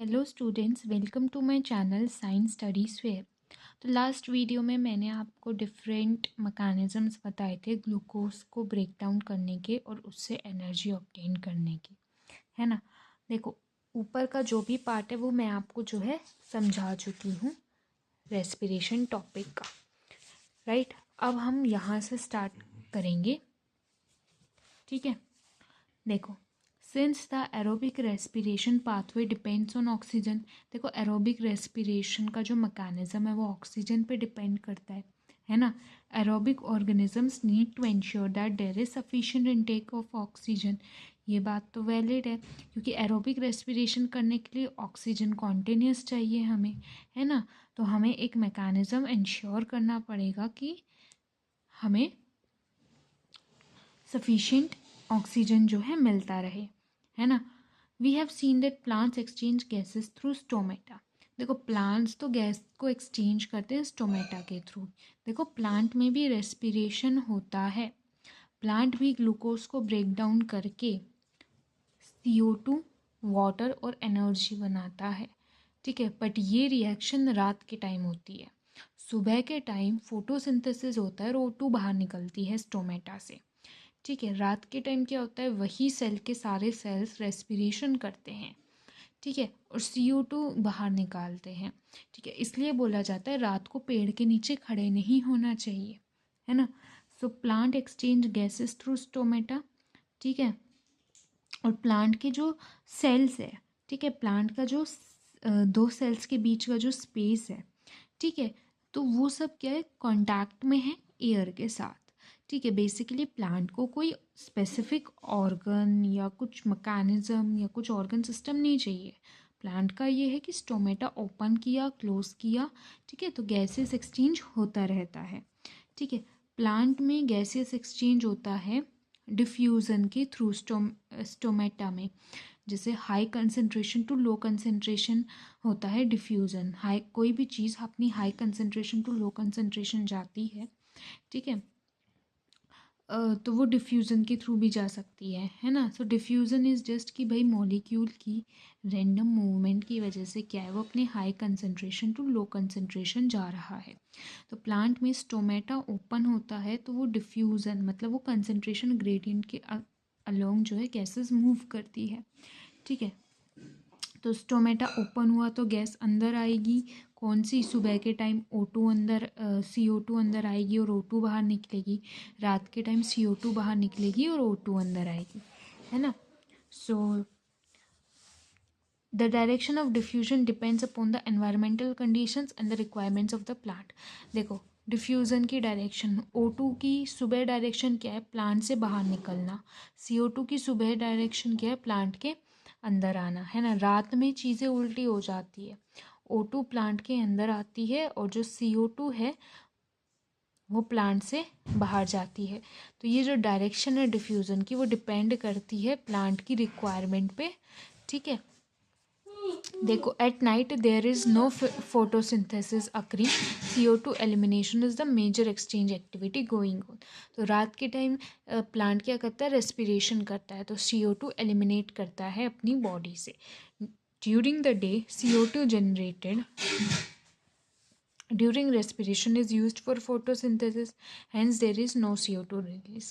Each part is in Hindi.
Hello students, welcome to my channel science studies fair. तो लास्ट वीडियो में मैंने आपको डिफरेंट मैकेनिज़म्स बताए थे ग्लूकोज को ब्रेक डाउन करने के और उससे एनर्जी ऑब्टेन करने के, है ना। देखो, ऊपर का जो भी पार्ट है वो मैं आपको जो है समझा चुकी हूँ रेस्पिरेशन टॉपिक का, राइट। अब हम यहाँ से स्टार्ट करेंगे, ठीक है। देखो, since the aerobic respiration pathway depends on oxygen. देखो, एरोबिक रेस्पिरेशन का जो मैकेनिज्म है वो ऑक्सीजन पे डिपेंड करता है ना। Aerobic organisms need to ensure that there is sufficient intake of oxygen. ये बात तो वैलिड है, क्योंकि एरोबिक रेस्पिरेशन करने के लिए ऑक्सीजन कॉन्टिन्यूस चाहिए हमें, है ना। तो हमें एक मैकेनिज्म इंश्योर करना पड़ेगा कि हमें सफिशिएंट ऑक्सीजन जो है मिलता रहे, है ना। We have seen that plants exchange gases through stomata. देखो, प्लांट्स तो गैस को एक्सचेंज करते हैं स्टोमेटा के थ्रू। देखो, प्लांट में भी रेस्पिरेशन होता है। प्लांट भी ग्लूकोज को ब्रेक डाउन करके CO2, वाटर और एनर्जी बनाता है, ठीक है। बट ये रिएक्शन रात के टाइम होती है। सुबह के टाइम फोटोसिंथेसिस होता है और O2 बाहर निकलती है स्टोमेटा से, ठीक है। रात के टाइम क्या होता है, वही सेल के सारे सेल्स रेस्पिरेशन करते हैं, ठीक है, और CO2 बाहर निकालते हैं, ठीक है। इसलिए बोला जाता है रात को पेड़ के नीचे खड़े नहीं होना चाहिए, है ना। So plant exchange gases through stomata, ठीक है। और प्लांट के जो सेल्स है, ठीक है, प्लांट का जो दो सेल्स के बीच का जो स्पेस है, ठीक है, तो वो सब क्या है, कांटेक्ट में है एयर के साथ, ठीक है। बेसिकली प्लांट को कोई स्पेसिफिक ऑर्गन या कुछ मैकेनिज्म या कुछ ऑर्गन सिस्टम नहीं चाहिए। प्लांट का ये है कि स्टोमेटा ओपन किया, क्लोज किया, ठीक है, तो गैसेस एक्सचेंज होता रहता है, ठीक है। प्लांट में गैसेस एक्सचेंज होता है डिफ्यूज़न के थ्रू स्टोमेटा में। जैसे high concentration to low concentration होता है डिफ्यूज़न। हाई कोई भी चीज़ अपनी high concentration to low concentration जाती है, ठीक है, तो वो डिफ्यूज़न के थ्रू भी जा सकती है ना। सो डिफ्यूज़न इज़ जस्ट कि भाई मॉलिक्यूल की रैंडम मूवमेंट की वजह से क्या है, वो अपने high concentration to low concentration जा रहा है। तो प्लांट में स्टोमेटा ओपन होता है तो वो डिफ्यूज़न मतलब वो कंसंट्रेशन ग्रेडियंट के अलोंग जो है गैसेस मूव करती है, ठीक है। तो स्टोमेटा ओपन हुआ तो गैस अंदर आएगी, कौन सी, सुबह के टाइम O2 अंदर, CO2 अंदर आएगी और O2 बाहर निकलेगी। रात के टाइम CO2 बाहर निकलेगी और O2 अंदर आएगी, है ना। So the direction of diffusion depends upon the environmental conditions and the requirements of the plant. देखो, डिफ्यूज़न की डायरेक्शन, O2 की सुबह डायरेक्शन क्या है, प्लांट से बाहर निकलना। CO2 की सुबह डायरेक्शन क्या है, प्लांट के अंदर आना, है ना। रात में चीज़ें उल्टी हो जाती है, O2 प्लांट के अंदर आती है और जो CO2 है वो प्लांट से बाहर जाती है। तो ये जो डायरेक्शन है डिफ्यूज़न की वो डिपेंड करती है प्लांट की रिक्वायरमेंट पे, ठीक है। देखो, at night there is no photosynthesis occurring, CO2 elimination is the major exchange activity going on. तो रात के टाइम प्लांट क्या करता है, रेस्पिरेशन करता है, तो CO2 एलिमिनेट करता है अपनी बॉडी से। During the day CO2 generated during respiration is used for photosynthesis, hence there is no CO2 release.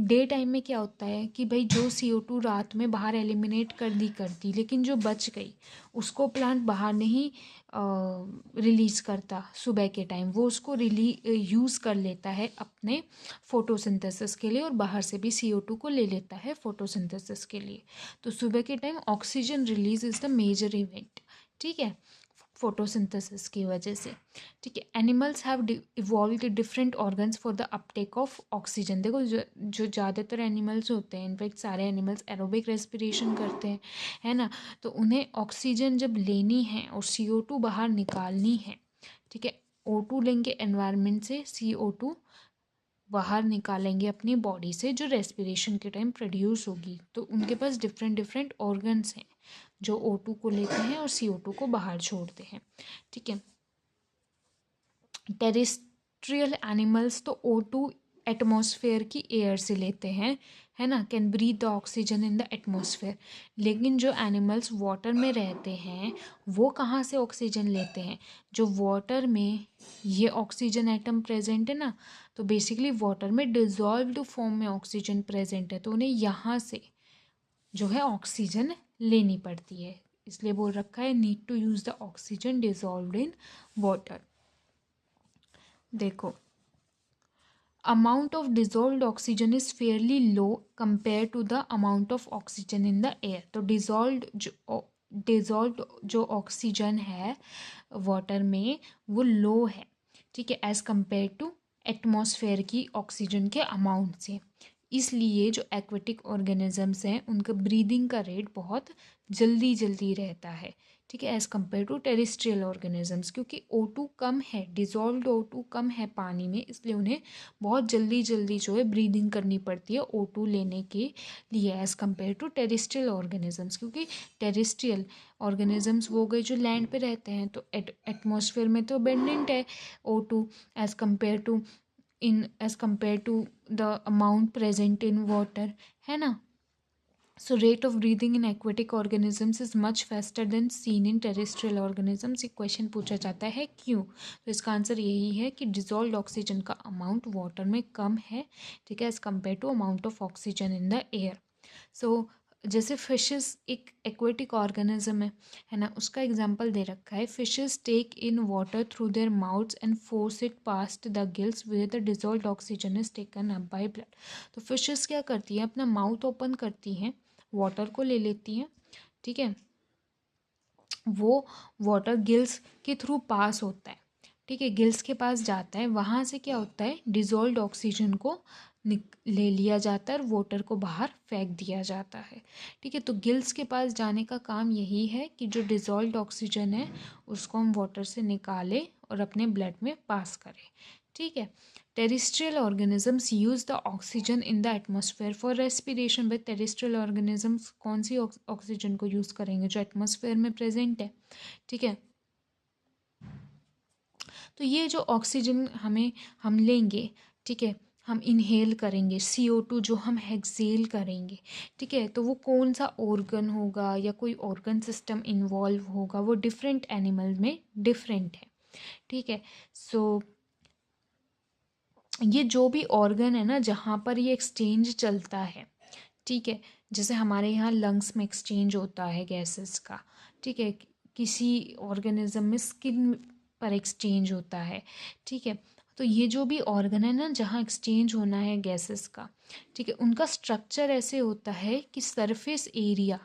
Day time में क्या होता है कि भाई जो CO2 रात में बाहर एलिमिनेट कर दी लेकिन जो बच गई उसको प्लांट बाहर नहीं रिलीज़ करता सुबह के टाइम, वो उसको यूज़ कर लेता है अपने फोटोसिंथेसिस के लिए और बाहर से भी CO2 को ले लेता है फोटोसिंथेसिस के लिए। तो सुबह के time oxygen release is the major event, ठीक है, फोटोसिंथेसिस की वजह से, ठीक है। Animals have evolved different organs for the uptake of oxygen. देखो, जो ज़्यादातर एनिमल्स होते हैं, इनफैक्ट सारे एनिमल्स एरोबिक रेस्पिरेशन करते हैं, है ना। तो उन्हें ऑक्सीजन जब लेनी है और CO2 बाहर निकालनी है, ठीक है, O2 लेंगे एनवायरनमेंट से, CO2 बाहर निकालेंगे अपनी बॉडी से जो रेस्पिरेशन के टाइम प्रोड्यूस होगी। तो उनके पास डिफरेंट डिफरेंट ऑर्गन्स हैं जो O2 को लेते हैं और CO2 को बाहर छोड़ते हैं, ठीक है। टेरेस्ट्रियल एनिमल्स तो O2 एटमॉस्फेयर की एयर से लेते हैं, है ना, can breathe the oxygen in the atmosphere. लेकिन जो एनिमल्स वाटर में रहते हैं वो कहाँ से ऑक्सीजन लेते हैं? जो वाटर में ये ऑक्सीजन एटम प्रेजेंट है ना, तो बेसिकली वाटर में डिजॉल्व्ड फॉर्म में ऑक्सीजन प्रेजेंट है, तो उन्हें यहाँ से जो है ऑक्सीजन लेनी पड़ती है। इसलिए बोल रखा है need to use the oxygen dissolved in water. देखो, amount of dissolved oxygen is fairly low compared to the amount of oxygen in the air। तो डिजॉल्व्ड जो ऑक्सीजन है वाटर में वो लो है, ठीक है, एज़ कम्पेयर टू एटमॉस्फेयर की ऑक्सीजन के अमाउंट से। इसलिए जो एक्वेटिक ऑर्गेनिजम्स हैं उनका ब्रीदिंग का रेट बहुत जल्दी जल्दी रहता है, ठीक है, as compare to terrestrial organisms, क्योंकि O2 कम है, डिजॉल्व्ड O2 कम है पानी में, इसलिए उन्हें बहुत जल्दी जल्दी जो है ब्रीदिंग करनी पड़ती है O2 लेने के लिए as compare to terrestrial organisms. क्योंकि टेरेस्ट्रियल ऑर्गेनिजम्स वो गए जो लैंड पे रहते हैं, तो एटमॉस्फेयर में तो अबेंडेंट है O2 as compare to the amount present in water, है ना। So rate of breathing in aquatic organisms is much faster than seen in terrestrial organisms। एक क्वेश्चन पूछा जाता है क्यों, तो इसका आंसर यही है कि डिजॉल्व्ड ऑक्सीजन का अमाउंट वाटर में कम है, ठीक है, as compare to amount of oxygen in the air. So जैसे फिशेस एक एक्वेटिक ऑर्गेनिज्म है ना, उसका एग्जांपल दे रखा है, fishes take in water through their mouths and force it past the gills where the dissolved oxygen is taken up by blood. तो फिशेस क्या करती हैं, अपना माउथ ओपन करती हैं, वाटर को ले लेती हैं, ठीक है, वो वाटर गिल्स के थ्रू पास होता है, ठीक है, गिल्स के पास जाता है, वहाँ से क्या होता है, डिजॉल्व्ड ऑक्सीजन को ले लिया जाता है और वाटर को बाहर फेंक दिया जाता है, ठीक है। तो गिल्स के पास जाने का काम यही है कि जो डिजॉल्व्ड ऑक्सीजन है उसको हम वाटर से निकालें और अपने ब्लड में पास करें, ठीक है। Terrestrial organisms use the oxygen in the atmosphere for respiration. भाई टेरेस्ट्रियल ऑर्गेनिजम्स कौन सी ऑक्सीजन को यूज़ करेंगे, जो एटमॉस्फेयर में प्रेजेंट है, ठीक है। तो ये जो ऑक्सीजन हम लेंगे, ठीक है, हम इनहेल करेंगे, CO2 जो हम एक्सेल करेंगे, ठीक है, तो वो कौन सा ऑर्गन होगा या कोई ऑर्गन सिस्टम इन्वॉल्व होगा, वो डिफरेंट एनिमल में डिफरेंट है, ठीक है। सो ये जो भी ऑर्गन है ना जहाँ पर ये एक्सचेंज चलता है, ठीक है, जैसे हमारे यहाँ लंग्स में एक्सचेंज होता है गैसेस का, ठीक है, किसी ऑर्गेनिज्म में स्किन पर एक्सचेंज होता है, ठीक है। तो ये जो भी ऑर्गन है ना जहाँ एक्सचेंज होना है गैसेस का, ठीक है, उनका स्ट्रक्चर ऐसे होता है कि सरफेस एरिया,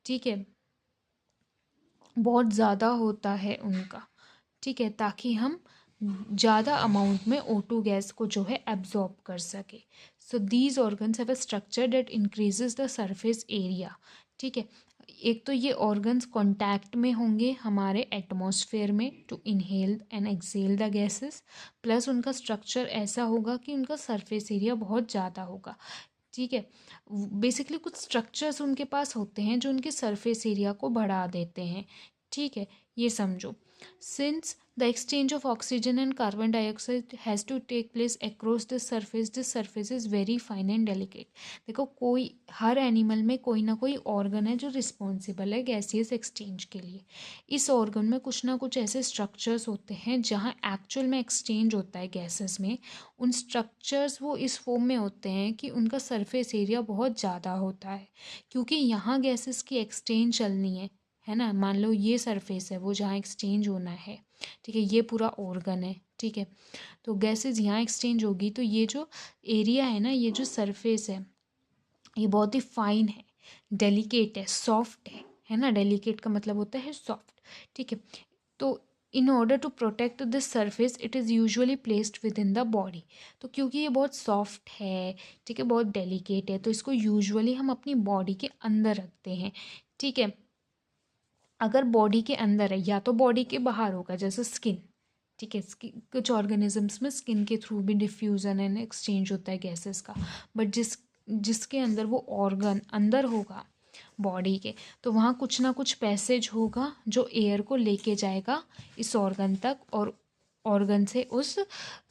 ठीक है, बहुत ज़्यादा होता है उनका, ठीक है, ताकि हम ज़्यादा अमाउंट में O2 गैस को जो है एब्जॉर्ब कर सके। So these organs have a structure that increases the surface area, ठीक है। एक तो ये ऑर्गन्स कांटेक्ट में होंगे हमारे एटमॉस्फेयर में to inhale and exhale the gases, plus उनका स्ट्रक्चर ऐसा होगा कि उनका सरफेस एरिया बहुत ज़्यादा होगा, ठीक है। बेसिकली कुछ स्ट्रक्चर्स उनके पास होते हैं जो उनके सरफेस एरिया को बढ़ा देते हैं, ठीक है, ये समझो। Since the exchange of oxygen and carbon dioxide has to take place across this surface is very fine and delicate. देखो, कोई हर एनिमल में कोई ना कोई ऑर्गन है जो रिस्पॉन्सिबल है गैसियस एक्सचेंज के लिए। इस ऑर्गन में कुछ ना कुछ ऐसे स्ट्रक्चर्स होते हैं जहाँ एक्चुअल में एक्सचेंज होता है गैसेस में। उन स्ट्रक्चर्स वो इस फॉर्म में होते हैं कि उनका सरफेस एरिया बहुत ज़्यादा होता है, क्योंकि यहाँ गैसेस की एक्सचेंज चलनी है ना। मान लो ये सरफेस है वो जहाँ एक्सचेंज होना है, ठीक है, ये पूरा ऑर्गन है, ठीक है, तो गैसेस यहाँ एक्सचेंज होगी, तो ये जो एरिया है ना, ये जो सरफेस है, ये बहुत ही फाइन है, डेलिकेट है, सॉफ्ट है ना। डेलिकेट का मतलब होता है सॉफ्ट, ठीक है। तो in order to protect this surface it is usually placed within the body. तो क्योंकि ये बहुत सॉफ्ट है, ठीक है, बहुत डेलिकेट है, तो इसको यूजुअली हम अपनी बॉडी के अंदर रखते हैं, ठीक है। अगर बॉडी के अंदर है या तो बॉडी के बाहर होगा, जैसे स्किन, ठीक है, कुछ ऑर्गेनिजम्स में स्किन के थ्रू भी डिफ्यूज़न एंड एक्सचेंज होता है गैसेस का, बट जिसके अंदर वो ऑर्गन अंदर होगा बॉडी के, तो वहाँ कुछ ना कुछ पैसेज होगा जो एयर को लेके जाएगा इस ऑर्गन तक और ऑर्गन से उस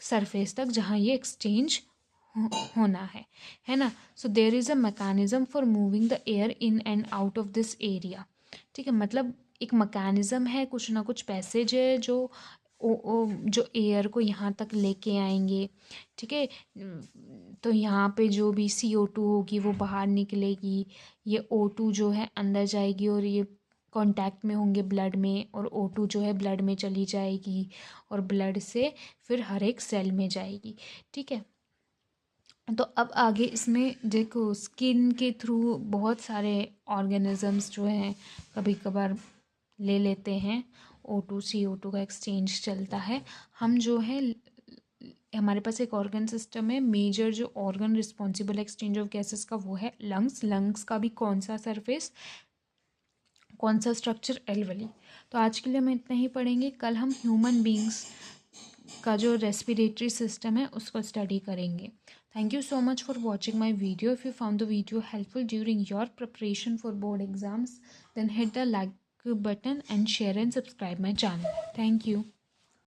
सरफेस तक जहाँ ये एक्सचेंज होना है ना। So there is a mechanism for moving the air in and out of this area. ठीक है, मतलब एक मैकेनिज्म है, कुछ ना कुछ पैसेज है जो जो एयर को यहाँ तक लेके आएंगे। ठीक है, तो यहाँ पे जो भी CO2 होगी वो बाहर निकलेगी, ये O2 जो है अंदर जाएगी और ये कांटेक्ट में होंगे ब्लड में, और O2 जो है ब्लड में चली जाएगी और ब्लड से फिर हर एक सेल में जाएगी। ठीक है, तो अब आगे इसमें देखो स्किन के थ्रू बहुत सारे ऑर्गेनिजम्स जो हैं कभी कभार ले लेते हैं, O2 CO2 का एक्सचेंज चलता है। हम जो है हमारे पास एक ऑर्गन सिस्टम है, मेजर जो organ responsible exchange of gases का वो है लंग्स। लंग्स का भी कौन सा सरफेस, कौन सा स्ट्रक्चर, एल्वली। तो आज के लिए हम इतना ही पढ़ेंगे, कल हम ह्यूमन बींग्स का जो रेस्पिरेटरी सिस्टम है उसको स्टडी करेंगे। Thank you so much for watching my video. If you found the video helpful during your preparation for board exams, then hit the like button and share and subscribe my channel. Thank you.